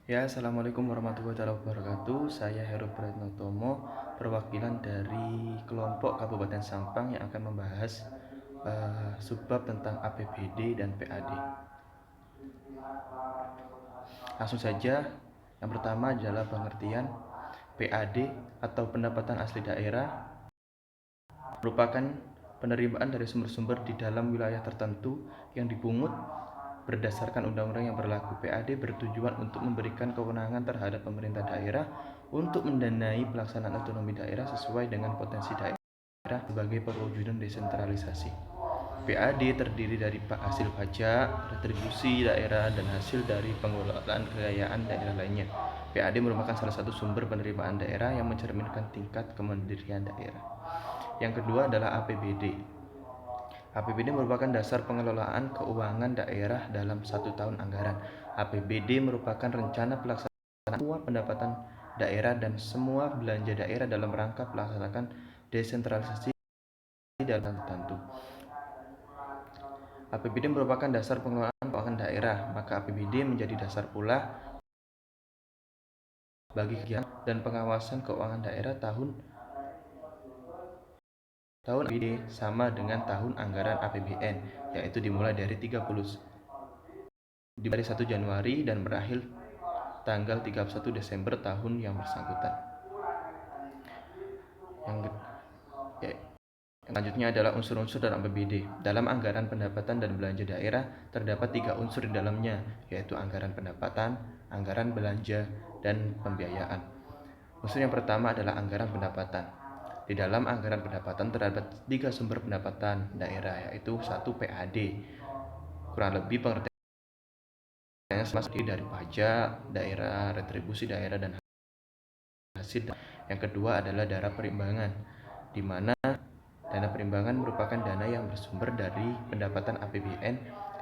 Ya, Assalamualaikum warahmatullahi wabarakatuh. Saya Heru Pratnotomo, perwakilan dari kelompok Kabupaten Sampang yang akan membahas subbab tentang APBD dan PAD. Langsung saja, yang pertama adalah pengertian PAD atau pendapatan asli daerah merupakan penerimaan dari sumber-sumber di dalam wilayah tertentu yang dipungut berdasarkan undang-undang yang berlaku. PAD bertujuan untuk memberikan kewenangan terhadap pemerintah daerah untuk mendanai pelaksanaan otonomi daerah sesuai dengan potensi daerah sebagai perwujudan desentralisasi. PAD terdiri dari hasil pajak, retribusi daerah, dan hasil dari pengelolaan kekayaan daerah lainnya. PAD merupakan salah satu sumber penerimaan daerah yang mencerminkan tingkat kemandirian daerah. Yang kedua adalah APBD. APBD merupakan dasar pengelolaan keuangan daerah dalam satu tahun anggaran. APBD merupakan rencana pelaksanaan semua pendapatan daerah dan semua belanja daerah dalam rangka melaksanakan desentralisasi dalam tertentu. APBD merupakan dasar pengelolaan keuangan daerah, maka APBD menjadi dasar pula bagi kegiatan dan pengawasan keuangan daerah tahun APBD sama dengan tahun anggaran APBN, yaitu dimulai dari 1 Januari dan berakhir tanggal 31 Desember tahun yang bersangkutan. Yang selanjutnya adalah unsur-unsur dalam APBD. Dalam anggaran pendapatan dan belanja daerah terdapat 3 unsur di dalamnya, yaitu anggaran pendapatan, anggaran belanja, dan pembiayaan. Unsur yang pertama adalah anggaran pendapatan. Di dalam anggaran pendapatan terdapat 3 sumber pendapatan daerah, yaitu 1 PAD. Kurang lebih pengertiannya sama dari pajak daerah, retribusi daerah, dan hasil. Yang kedua adalah dana perimbangan, di mana dana perimbangan merupakan dana yang bersumber dari pendapatan APBN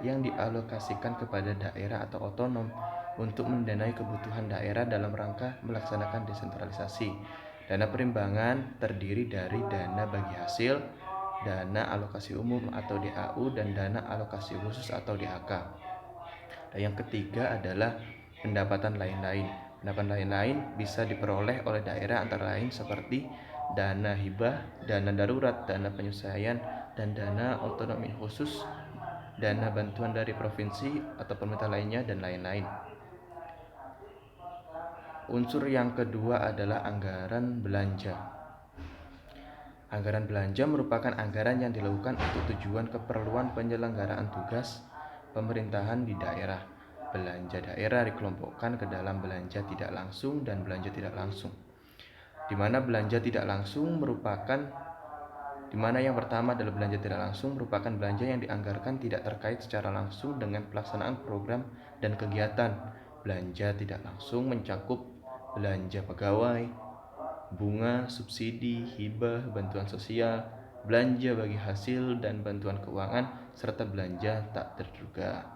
yang dialokasikan kepada daerah atau otonom untuk mendanai kebutuhan daerah dalam rangka melaksanakan desentralisasi. Dana perimbangan terdiri dari dana bagi hasil, dana alokasi umum atau DAU, dan dana alokasi khusus atau DAK. Dan yang ketiga adalah pendapatan lain-lain. Pendapatan lain-lain bisa diperoleh oleh daerah antara lain seperti dana hibah, dana darurat, dana penyesuaian, dan dana otonomi khusus, dana bantuan dari provinsi atau pemerintah lainnya, dan lain-lain. Unsur yang kedua adalah anggaran belanja. Anggaran belanja merupakan anggaran yang dilakukan untuk tujuan keperluan penyelenggaraan tugas pemerintahan di daerah. Belanja daerah dikelompokkan ke dalam belanja tidak langsung dan belanja tidak langsung. Di mana yang pertama adalah belanja tidak langsung merupakan belanja yang dianggarkan tidak terkait secara langsung dengan pelaksanaan program dan kegiatan. Belanja tidak langsung mencakup belanja pegawai, bunga, subsidi, hibah, bantuan sosial, belanja bagi hasil dan bantuan keuangan, serta belanja tak terduga.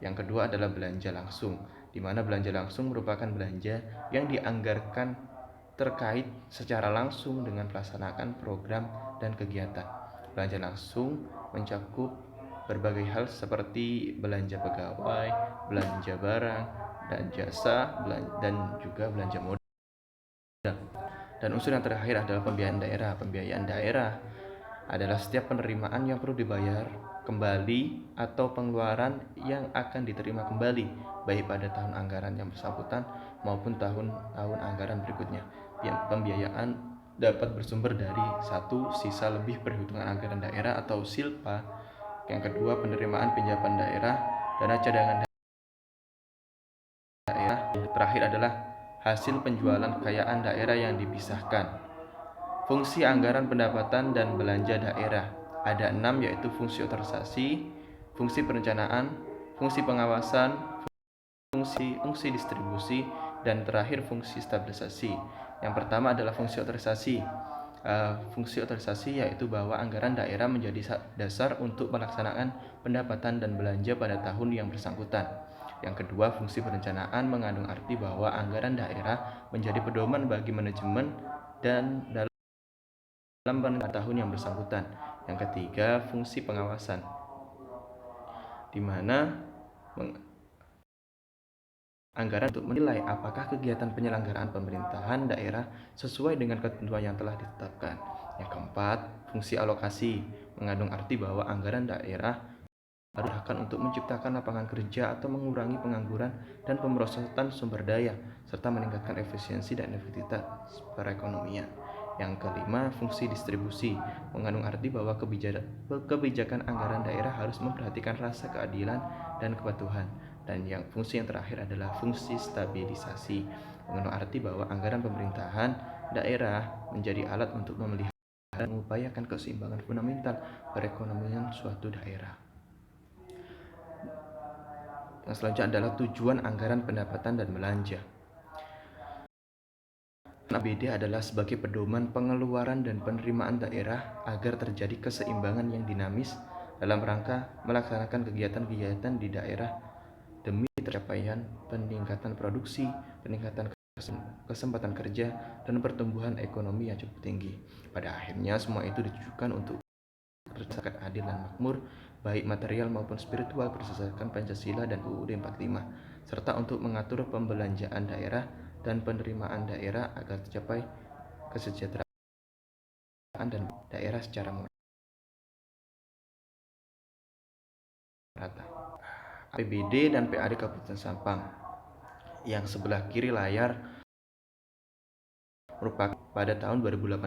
Yang kedua adalah belanja langsung, di mana belanja langsung merupakan belanja yang dianggarkan terkait secara langsung dengan pelaksanaan program dan kegiatan. Belanja langsung mencakup berbagai hal seperti belanja pegawai, belanja barang dan jasa, dan juga belanja modal. Dan unsur yang terakhir adalah pembiayaan daerah. Pembiayaan daerah adalah setiap penerimaan yang perlu dibayar kembali atau pengeluaran yang akan diterima kembali, baik pada tahun anggaran yang bersangkutan maupun tahun-tahun anggaran berikutnya. Pembiayaan dapat bersumber dari 1. Sisa lebih perhitungan anggaran daerah atau SILPA. Yang kedua, penerimaan pinjaman daerah, dana cadangan daerah. Yang terakhir adalah hasil penjualan kekayaan daerah yang dipisahkan. Fungsi anggaran pendapatan dan belanja daerah ada 6, yaitu fungsi otorisasi, fungsi perencanaan, fungsi pengawasan, fungsi distribusi, dan terakhir fungsi stabilisasi. Yang pertama adalah fungsi otorisasi. Fungsi otorisasi yaitu bahwa anggaran daerah menjadi dasar untuk melaksanakan pendapatan dan belanja pada tahun yang bersangkutan. Yang kedua, fungsi perencanaan mengandung arti bahwa anggaran daerah menjadi pedoman bagi manajemen dan dalam tahun yang bersangkutan. Yang ketiga, fungsi pengawasan, di mana anggaran untuk menilai apakah kegiatan penyelenggaraan pemerintahan daerah sesuai dengan ketentuan yang telah ditetapkan. Yang keempat, fungsi alokasi mengandung arti bahwa anggaran daerah digunakan untuk menciptakan lapangan kerja atau mengurangi pengangguran dan pemrosesan sumber daya, serta meningkatkan efisiensi dan efektivitas perekonomian. Yang kelima, fungsi distribusi mengandung arti bahwa kebijakan anggaran daerah harus memperhatikan rasa keadilan dan kepatuhan. Dan yang fungsi yang terakhir adalah fungsi stabilisasi mengandung arti bahwa anggaran pemerintahan daerah menjadi alat untuk memelihara dan mengupayakan keseimbangan fundamental perekonomian suatu daerah. Yang selanjutnya adalah tujuan anggaran pendapatan dan belanja. APBD adalah sebagai pedoman pengeluaran dan penerimaan daerah agar terjadi keseimbangan yang dinamis dalam rangka melaksanakan kegiatan-kegiatan di daerah demi tercapaian peningkatan produksi, peningkatan kesempatan kerja, dan pertumbuhan ekonomi yang cukup tinggi. Pada akhirnya semua itu ditujukan untuk berdasarkan adil dan makmur, baik material maupun spiritual berdasarkan Pancasila dan UUD 45, serta untuk mengatur pembelanjaan daerah dan penerimaan daerah agar tercapai kesejahteraan dan daerah secara merata. APBD dan PAD Kabupaten Sampang yang sebelah kiri layar merupakan pada tahun 2018,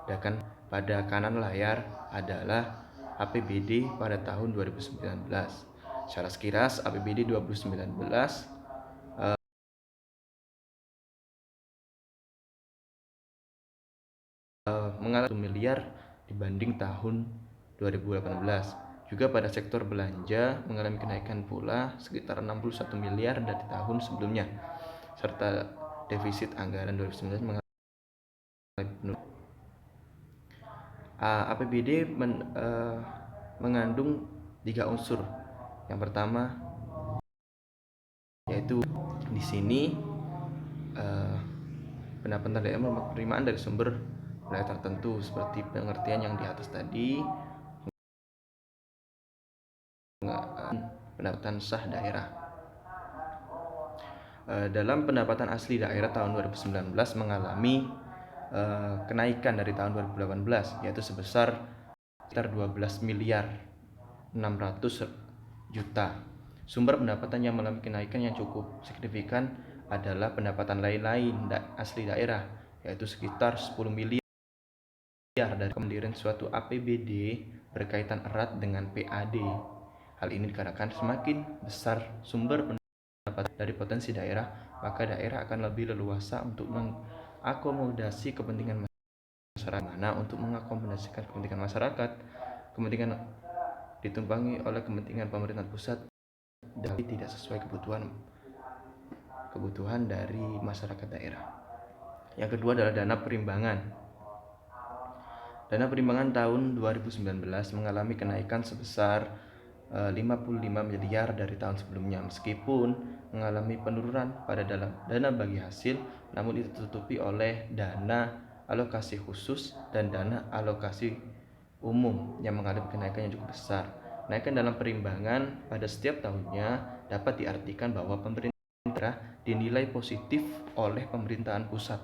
sedangkan pada kanan layar adalah APBD pada tahun 2019. Secara sekilas APBD 2019 mengalami 1 miliar dibanding tahun 2018. Juga pada sektor belanja mengalami kenaikan pula sekitar 61 miliar dari tahun sebelumnya, serta defisit anggaran 2019 mengalami penurunan. APBD mengandung 3 unsur. Yang pertama yaitu di sini pendapatan daerah penerimaan dari sumber daya tertentu seperti pengertian yang di atas tadi, pendapatan sah daerah. Dalam pendapatan asli daerah tahun 2019 mengalami kenaikan dari tahun 2018, yaitu sebesar sekitar 12 miliar 600 juta. Sumber pendapatan yang mengalami kenaikan yang cukup signifikan adalah pendapatan lain-lain asli daerah, yaitu sekitar 10 miliar dari pendirian suatu APBD berkaitan erat dengan PAD. Hal ini dikarenakan semakin besar sumber pendapatan dari potensi daerah, maka daerah akan lebih leluasa untuk mengakomodasi kepentingan masyarakat. Mana untuk mengakomodasikan kepentingan masyarakat, kepentingan ditumpangi oleh kepentingan pemerintah pusat tapi tidak sesuai kebutuhan dari masyarakat daerah. Yang kedua adalah dana perimbangan. Dana perimbangan tahun 2019 mengalami kenaikan sebesar 55 miliar dari tahun sebelumnya. Meskipun mengalami penurunan pada dana bagi hasil, namun itu ditutupi oleh dana alokasi khusus dan dana alokasi umum yang mengalami kenaikan yang cukup besar. Kenaikan dalam perimbangan pada setiap tahunnya dapat diartikan bahwa pemerintah dinilai positif oleh pemerintahan pusat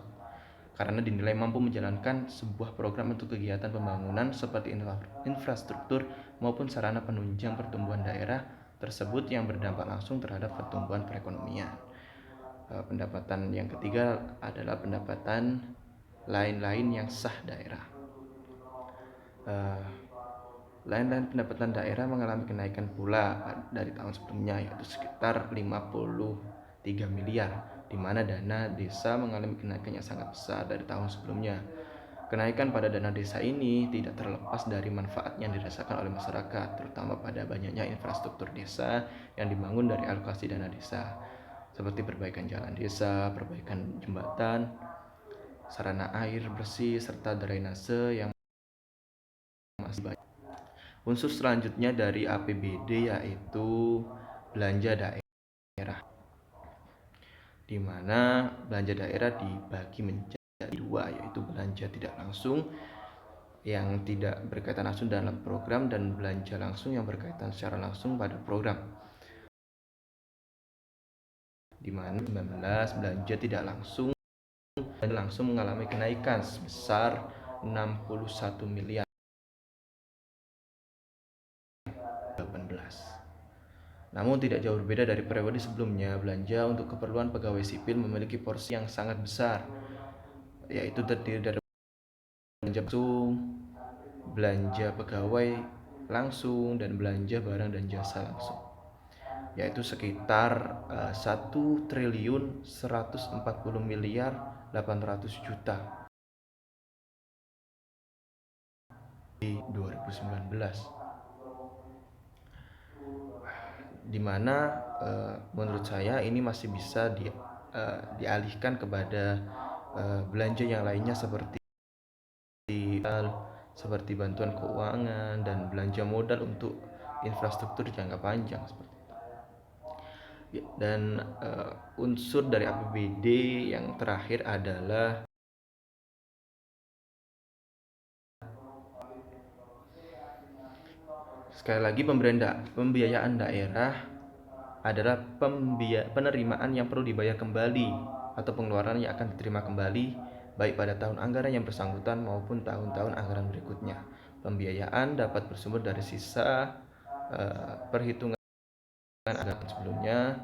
karena dinilai mampu menjalankan sebuah program untuk kegiatan pembangunan seperti infrastruktur maupun sarana penunjang pertumbuhan daerah tersebut yang berdampak langsung terhadap pertumbuhan perekonomian. Pendapatan yang ketiga adalah pendapatan lain-lain yang sah daerah. Lain-lain pendapatan daerah mengalami kenaikan pula dari tahun sebelumnya, yaitu sekitar 53 miliar, di mana dana desa mengalami kenaikan yang sangat besar dari tahun sebelumnya. Kenaikan pada dana desa ini tidak terlepas dari manfaat yang dirasakan oleh masyarakat, terutama pada banyaknya infrastruktur desa yang dibangun dari alokasi dana desa, seperti perbaikan jalan desa, perbaikan jembatan, sarana air bersih, serta drainase yang masih banyak. Unsur selanjutnya dari APBD yaitu belanja daerah, di mana belanja daerah dibagi menjadi dua, yaitu belanja tidak langsung yang tidak berkaitan langsung dalam program dan belanja langsung yang berkaitan secara langsung pada program. di mana 19 belanja tidak langsung mengalami kenaikan sebesar 61 miliar 18. Namun tidak jauh berbeda dari periode sebelumnya, belanja untuk keperluan pegawai sipil memiliki porsi yang sangat besar, yaitu terdiri dari belanja langsung, belanja pegawai langsung, dan belanja barang dan jasa langsung, yaitu sekitar 1.140 miliar 800 juta di 2019, di mana menurut saya ini masih bisa dialihkan kepada belanja yang lainnya seperti bantuan keuangan dan belanja modal untuk infrastruktur jangka panjang seperti itu. Dan unsur dari APBD yang terakhir adalah sekali lagi pembiayaan daerah adalah penerimaan yang perlu dibayar kembali atau pengeluaran yang akan diterima kembali baik pada tahun anggaran yang bersangkutan maupun tahun-tahun anggaran berikutnya. Pembiayaan dapat bersumber dari sisa perhitungan anggaran sebelumnya,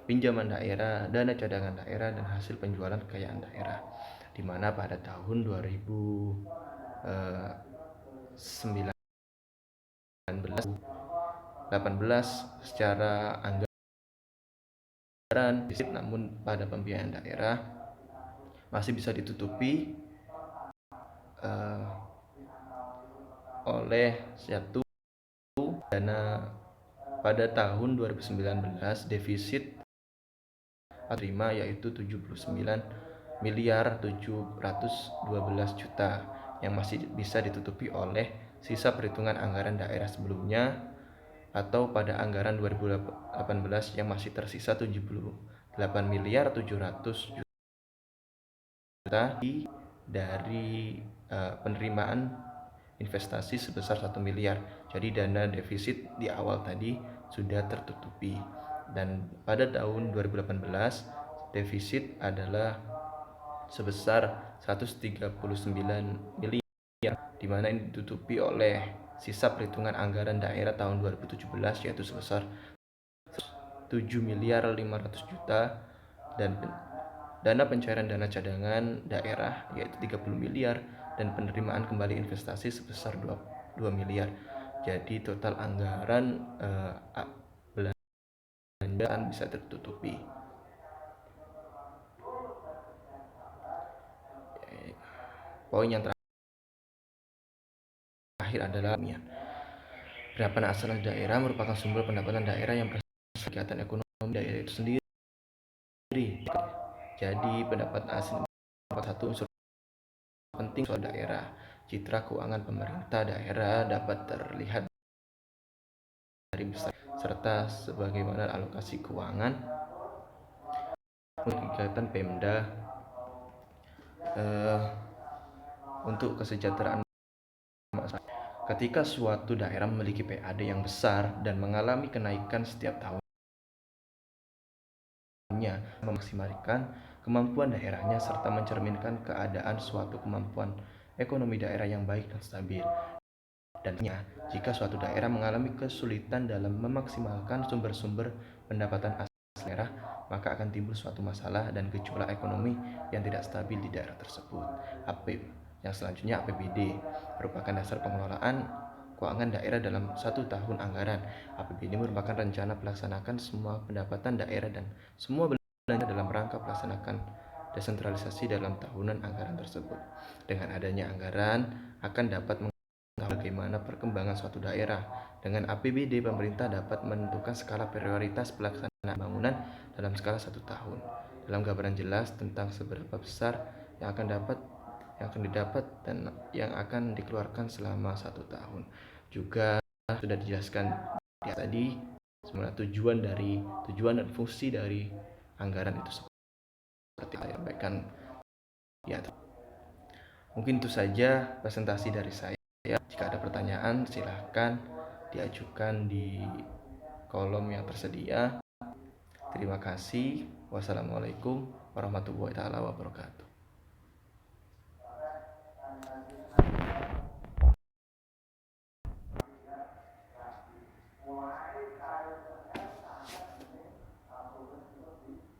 pinjaman daerah, dana cadangan daerah, dan hasil penjualan kekayaan daerah, di mana pada tahun 2019 18 secara anggaran defisit, namun pada pembiayaan daerah masih bisa ditutupi oleh satu dana. Pada tahun 2019 defisit terima yaitu 79 miliar 712 juta yang masih bisa ditutupi oleh sisa perhitungan anggaran daerah sebelumnya, atau pada anggaran 2018 yang masih tersisa 78 miliar 700 juta dari penerimaan investasi sebesar 1 miliar. Jadi dana defisit di awal tadi sudah tertutupi. Dan pada tahun 2018 defisit adalah sebesar 139 miliar, di mana ini ditutupi oleh sisa perhitungan anggaran daerah tahun 2017 yaitu sebesar 7 miliar 500 juta, dan dana pencairan dana cadangan daerah yaitu 30 miliar, dan penerimaan kembali investasi sebesar 2 miliar. Jadi total anggaran belanjaan bisa tertutupi. Poin yang terakhir adalah pendapatan asal daerah merupakan sumber pendapatan daerah yang berasal dari kegiatan ekonomi daerah itu sendiri. Jadi pendapatan asal merupakan satu unsur penting soal daerah. Citra keuangan pemerintah daerah dapat terlihat dari besar serta sebagaimana alokasi keuangan untuk kegiatan Pemda untuk kesejahteraan masyarakat. Ketika suatu daerah memiliki PAD yang besar dan mengalami kenaikan setiap tahunnya, memaksimalkan kemampuan daerahnya serta mencerminkan keadaan suatu kemampuan ekonomi daerah yang baik dan stabil. Dan jika suatu daerah mengalami kesulitan dalam memaksimalkan sumber-sumber pendapatan asal daerah, maka akan timbul suatu masalah dan gejolak ekonomi yang tidak stabil di daerah tersebut. Yang selanjutnya APBD merupakan dasar pengelolaan keuangan daerah dalam satu tahun anggaran. APBD merupakan rencana pelaksanakan semua pendapatan daerah dan semua belanja dalam rangka pelaksanakan desentralisasi dalam tahunan anggaran tersebut. Dengan adanya anggaran akan dapat bagaimana perkembangan suatu daerah. Dengan APBD, pemerintah dapat menentukan skala prioritas pelaksanaan pembangunan dalam skala 1 tahun. Dalam gambaran jelas tentang seberapa besar yang akan didapat dan yang akan dikeluarkan selama 1 tahun. Juga sudah dijelaskan tadi sebenarnya tujuan dan fungsi dari anggaran itu seperti saya sampaikan. Ya, mungkin itu saja presentasi dari saya. Jika ada pertanyaan silahkan diajukan di kolom yang tersedia. Terima kasih. Wassalamualaikum warahmatullahi wabarakatuh.